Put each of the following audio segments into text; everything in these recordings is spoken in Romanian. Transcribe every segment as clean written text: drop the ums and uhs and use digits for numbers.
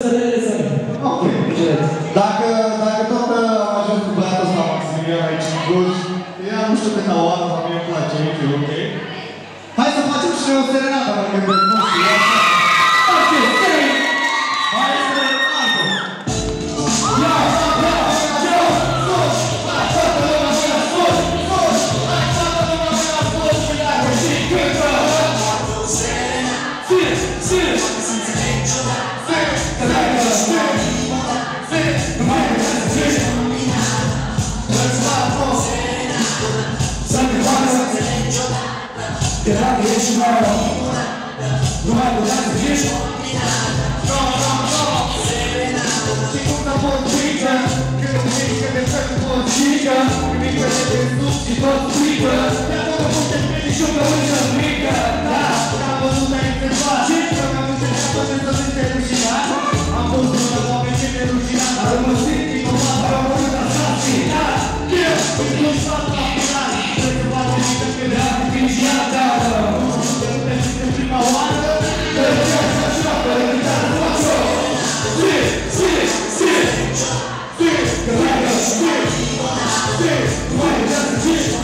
Ok, dacă tot am ajuns cu băiatul ăsta Maximilian aici în Cluj, ea nu știu câte oară, dar mie îmi place, ok? Hai să facem și o serenadă, mă gândesc, nu știu, ok, hai serenadă! Ia, sus! Hai toată lumea mâna sus! Sus! Hai toată lumea mâna sus! Iară și cântă! Nu mai putea să fiești? No! Și cum să pot frică? Când frică de țări pot frică, frică de sus și tot frică. Ia tot o putem crede și o căuță frică. Da, am văzut aici pe face, că am încercat toate să nu te rușinat. Am fost una oameni ce te rușinat, dar mă simt vinovat, dar am vrut a sații. Da, eu, nu s-a la final, trebuie să face niște pe de artificiată. Prima oară, de viața așa, pe realitate față. Că dacă nu mai putea să fiești.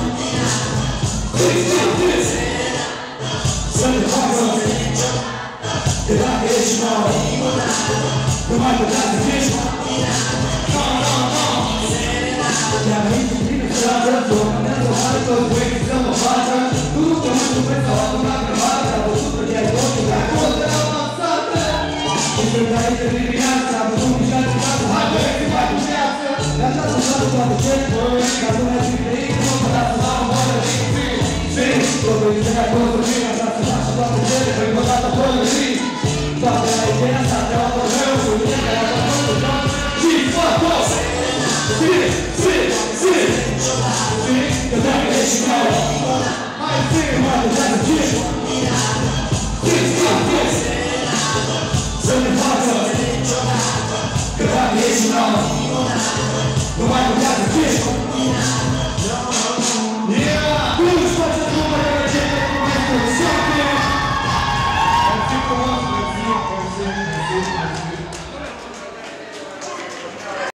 Să te facă. Că dacă ești nouă, nu mai putea să fiești. Te-am venit cu tine să la dreptul, ne-am zămare toți băieții să mă facă. Tu nu te mai dupeți sau atunci la grămadă, dar văzut că te-ai totul, dar acolo te la avansată. Și când ai de dimineață, am văzut mișcați față, hai băieții, hai cu viață. Le-am dat să facă toate ce băi, ca să mai zic de ei, nu mă dați să dau o moară de zi. Totul e de acolo să fie, așa să facă toate cele, că-i vă dată până zi. Toate la ideea asta, te au tot rău, cu mine, că i-au tot rău, tot. Și fac tot! Că dacă ești nouă, hai zi, mai putea să fiești. Să ne facă. Că dacă ești nouă, nu mai putea să fiești.